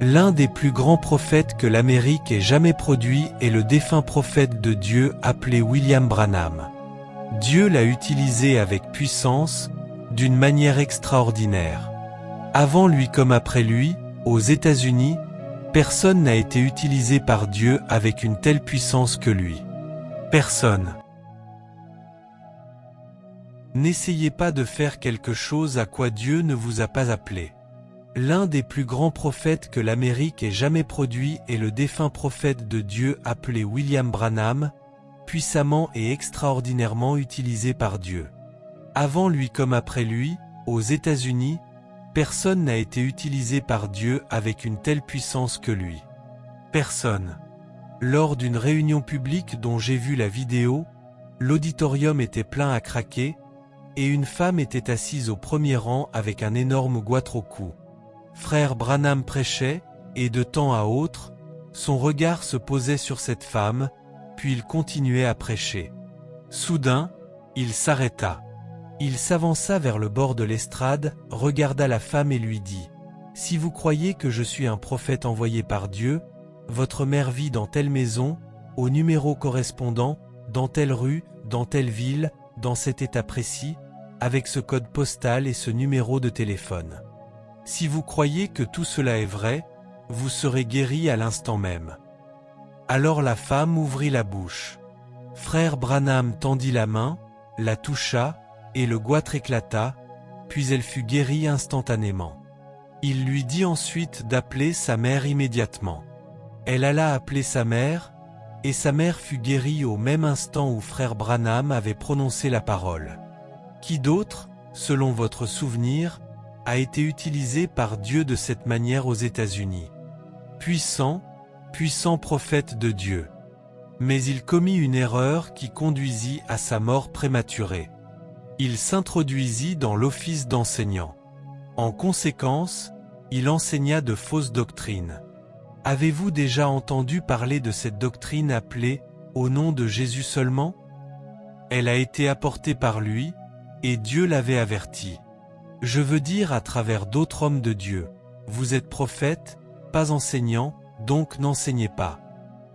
L'un des plus grands prophètes que l'Amérique ait jamais produit est le défunt prophète de Dieu appelé William Branham. Dieu l'a utilisé avec puissance, d'une manière extraordinaire. Avant lui comme après lui, aux États-Unis, personne n'a été utilisé par Dieu avec une telle puissance que lui. Personne. N'essayez pas de faire quelque chose à quoi Dieu ne vous a pas appelé. L'un des plus grands prophètes que l'Amérique ait jamais produit est le défunt prophète de Dieu appelé William Branham, puissamment et extraordinairement utilisé par Dieu. Avant lui comme après lui, aux États-Unis, personne n'a été utilisé par Dieu avec une telle puissance que lui. Personne. Lors d'une réunion publique dont j'ai vu la vidéo, l'auditorium était plein à craquer, et une femme était assise au premier rang avec un énorme goitre au cou. Frère Branham prêchait, et de temps à autre, son regard se posait sur cette femme, puis il continuait à prêcher. Soudain, il s'arrêta. Il s'avança vers le bord de l'estrade, regarda la femme et lui dit « Si vous croyez que je suis un prophète envoyé par Dieu, votre mère vit dans telle maison, au numéro correspondant, dans telle rue, dans telle ville, dans cet état précis, avec ce code postal et ce numéro de téléphone. Si vous croyez que tout cela est vrai, vous serez guéri à l'instant même. » Alors la femme ouvrit la bouche. Frère Branham tendit la main, la toucha, et le goitre éclata, puis elle fut guérie instantanément. Il lui dit ensuite d'appeler sa mère immédiatement. Elle alla appeler sa mère, et sa mère fut guérie au même instant où frère Branham avait prononcé la parole. Qui d'autre, selon votre souvenir, a été utilisé par Dieu de cette manière aux États-Unis? Puissant prophète de Dieu. Mais il commit une erreur qui conduisit à sa mort prématurée. Il s'introduisit dans l'office d'enseignant. En conséquence, il enseigna de fausses doctrines. Avez-vous déjà entendu parler de cette doctrine appelée « Au nom de Jésus seulement » ? Elle a été apportée par lui, et Dieu l'avait averti. Je veux dire à travers d'autres hommes de Dieu, vous êtes prophète, pas enseignant, donc n'enseignez pas.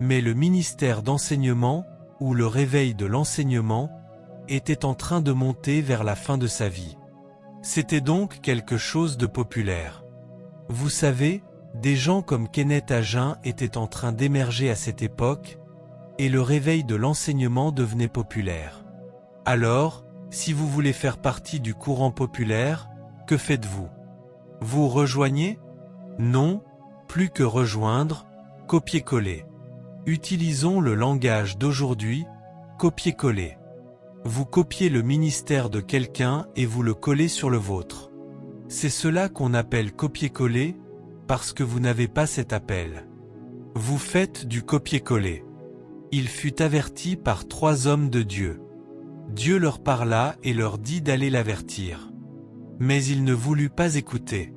Mais le ministère d'enseignement, ou le réveil de l'enseignement, était en train de monter vers la fin de sa vie. C'était donc quelque chose de populaire. Vous savez, des gens comme Kenneth Hagin étaient en train d'émerger à cette époque, et le réveil de l'enseignement devenait populaire. Alors, si vous voulez faire partie du courant populaire, que faites-vous? Vous rejoignez? Non, plus que rejoindre, copier-coller. Utilisons le langage d'aujourd'hui, copier-coller. Vous copiez le ministère de quelqu'un et vous le collez sur le vôtre. C'est cela qu'on appelle copier-coller, parce que vous n'avez pas cet appel. Vous faites du copier-coller. Il fut averti par 3 hommes de Dieu. Dieu leur parla et leur dit d'aller l'avertir. Mais il ne voulut pas écouter.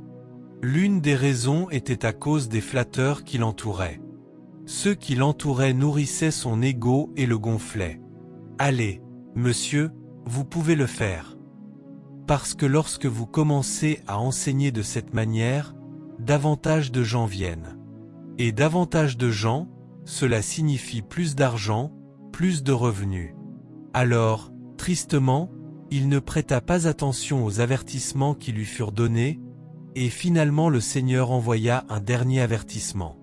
L'une des raisons était à cause des flatteurs qui l'entouraient. Ceux qui l'entouraient nourrissaient son ego et le gonflaient. Allez, monsieur, vous pouvez le faire. Parce que lorsque vous commencez à enseigner de cette manière, davantage de gens viennent. Et davantage de gens, cela signifie plus d'argent, plus de revenus. Alors, tristement, il ne prêta pas attention aux avertissements qui lui furent donnés, et finalement le Seigneur envoya un dernier avertissement.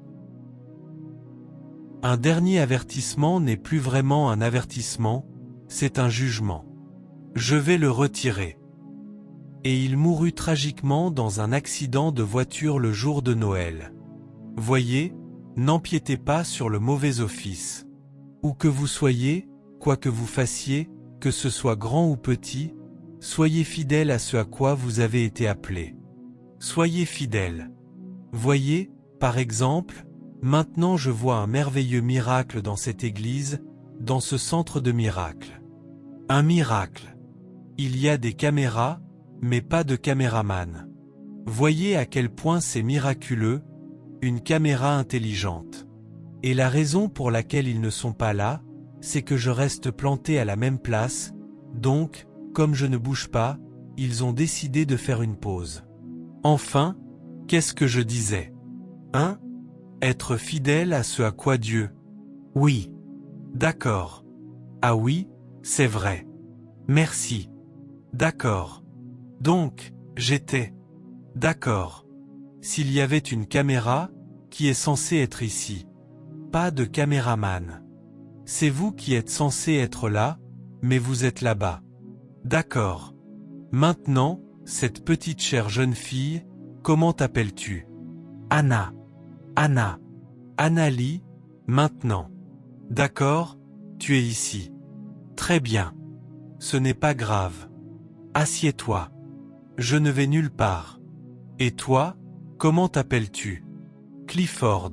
Un dernier avertissement n'est plus vraiment un avertissement, c'est un jugement. Je vais le retirer. Et il mourut tragiquement dans un accident de voiture le jour de Noël. Voyez, n'empiétez pas sur le mauvais office. Où que vous soyez, quoi que vous fassiez, que ce soit grand ou petit, soyez fidèle à ce à quoi vous avez été appelé. Soyez fidèle. Voyez, par exemple, maintenant je vois un merveilleux miracle dans cette église, dans ce centre de miracles. Un miracle. Il y a des caméras, mais pas de caméraman. Voyez à quel point c'est miraculeux, une caméra intelligente. Et la raison pour laquelle ils ne sont pas là, c'est que je reste planté à la même place, donc, comme je ne bouge pas, ils ont décidé de faire une pause. Enfin, qu'est-ce que je disais? 1. Être fidèle à ce à quoi Dieu. Oui. D'accord. Ah oui, c'est vrai. Merci. D'accord. Donc, j'étais. D'accord. S'il y avait une caméra, qui est censée être ici. Pas de caméraman. C'est vous qui êtes censé être là, mais vous êtes là-bas. D'accord. Maintenant, cette petite chère jeune fille, comment t'appelles-tu? Anna. Anna. Annalie, maintenant. D'accord, tu es ici. Très bien. Ce n'est pas grave. Assieds-toi. Je ne vais nulle part. Et toi, comment t'appelles-tu? Clifford.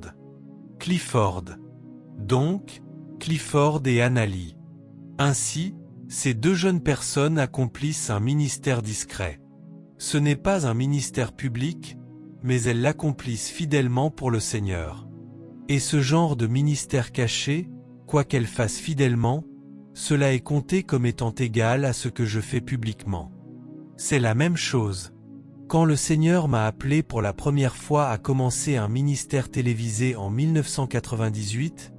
Clifford. Donc, Clifford et Annalie. Ainsi, ces deux jeunes personnes accomplissent un ministère discret. Ce n'est pas un ministère public, mais elles l'accomplissent fidèlement pour le Seigneur. Et ce genre de ministère caché, quoi qu'elles fassent fidèlement, cela est compté comme étant égal à ce que je fais publiquement. C'est la même chose. Quand le Seigneur m'a appelé pour la première fois à commencer un ministère télévisé en 1998,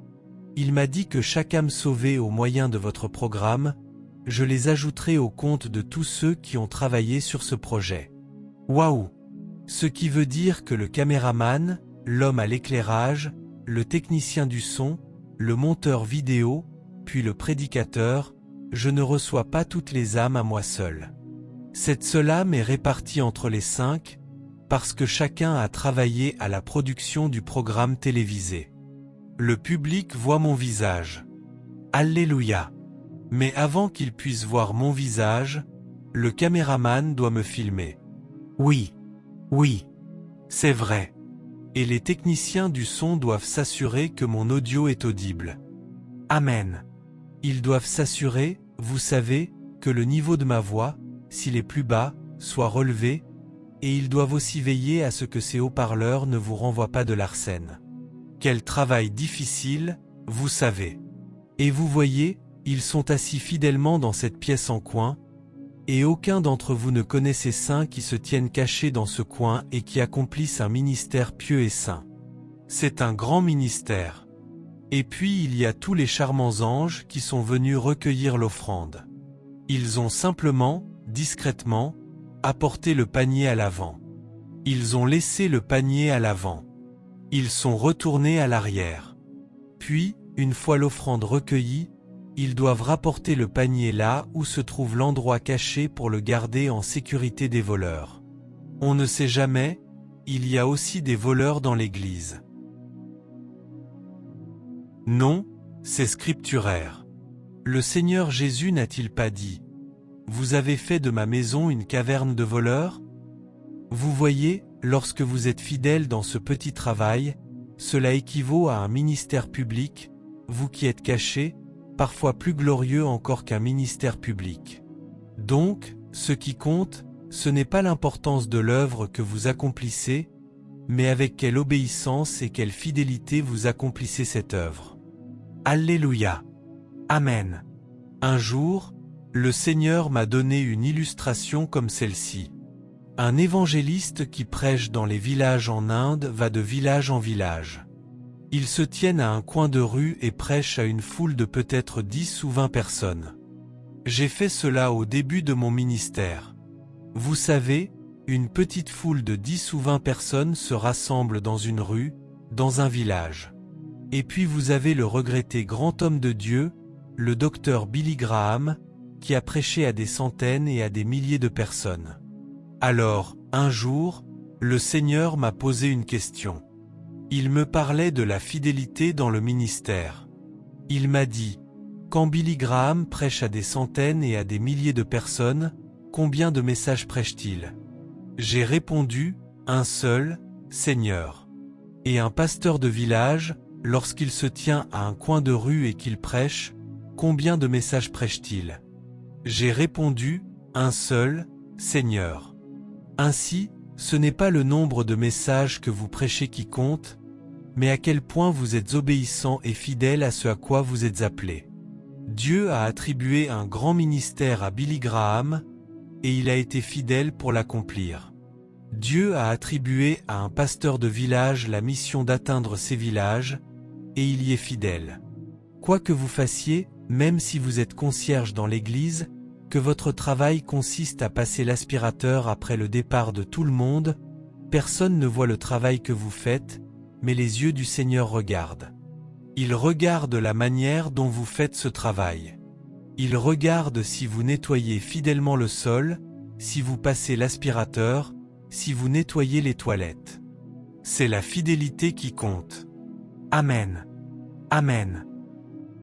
il m'a dit que chaque âme sauvée au moyen de votre programme, je les ajouterai au compte de tous ceux qui ont travaillé sur ce projet. Waouh! Ce qui veut dire que le caméraman, l'homme à l'éclairage, le technicien du son, le monteur vidéo, puis le prédicateur, je ne reçois pas toutes les âmes à moi seul. Cette seule âme est répartie entre les 5, parce que chacun a travaillé à la production du programme télévisé. Le public voit mon visage. Alléluia! Mais avant qu'il puisse voir mon visage, le caméraman doit me filmer. Oui. Oui. C'est vrai. Et les techniciens du son doivent s'assurer que mon audio est audible. Amen. Ils doivent s'assurer, vous savez, que le niveau de ma voix, s'il est plus bas, soit relevé, et ils doivent aussi veiller à ce que ces haut-parleurs ne vous renvoient pas de l'arsène. Quel travail difficile, vous savez. Et vous voyez, ils sont assis fidèlement dans cette pièce en coin, et aucun d'entre vous ne connaît ces saints qui se tiennent cachés dans ce coin et qui accomplissent un ministère pieux et saint. C'est un grand ministère. Et puis il y a tous les charmants anges qui sont venus recueillir l'offrande. Ils ont simplement, discrètement, apporté le panier à l'avant. Ils ont laissé le panier à l'avant. Ils sont retournés à l'arrière. Puis, une fois l'offrande recueillie, ils doivent rapporter le panier là où se trouve l'endroit caché pour le garder en sécurité des voleurs. On ne sait jamais, il y a aussi des voleurs dans l'église. Non, c'est scripturaire. Le Seigneur Jésus n'a-t-il pas dit: « Vous avez fait de ma maison une caverne de voleurs » Vous voyez, lorsque vous êtes fidèle dans ce petit travail, cela équivaut à un ministère public, vous qui êtes cachés, parfois plus glorieux encore qu'un ministère public. Donc, ce qui compte, ce n'est pas l'importance de l'œuvre que vous accomplissez, mais avec quelle obéissance et quelle fidélité vous accomplissez cette œuvre. Alléluia. Amen. Un jour, le Seigneur m'a donné une illustration comme celle-ci. Un évangéliste qui prêche dans les villages en Inde va de village en village. Ils se tiennent à un coin de rue et prêchent à une foule de peut-être 10 ou 20 personnes. J'ai fait cela au début de mon ministère. Vous savez, une petite foule de 10 ou 20 personnes se rassemble dans une rue, dans un village. Et puis vous avez le regretté grand homme de Dieu, le docteur Billy Graham, qui a prêché à des centaines et à des milliers de personnes. Alors, un jour, le Seigneur m'a posé une question. Il me parlait de la fidélité dans le ministère. Il m'a dit: « Quand Billy Graham prêche à des centaines et à des milliers de personnes, combien de messages prêche-t-il » J'ai répondu: « Un seul, Seigneur. » Et un pasteur de village, lorsqu'il se tient à un coin de rue et qu'il prêche, combien de messages prêche-t-il? J'ai répondu: « Un seul, Seigneur. » Ainsi, ce n'est pas le nombre de messages que vous prêchez qui compte, mais à quel point vous êtes obéissant et fidèle à ce à quoi vous êtes appelé. Dieu a attribué un grand ministère à Billy Graham, et il a été fidèle pour l'accomplir. Dieu a attribué à un pasteur de village la mission d'atteindre ces villages, et il y est fidèle. Quoi que vous fassiez, même si vous êtes concierge dans l'église, que votre travail consiste à passer l'aspirateur après le départ de tout le monde, personne ne voit le travail que vous faites, mais les yeux du Seigneur regardent. Il regarde la manière dont vous faites ce travail. Il regarde si vous nettoyez fidèlement le sol, si vous passez l'aspirateur, si vous nettoyez les toilettes. C'est la fidélité qui compte. Amen. Amen.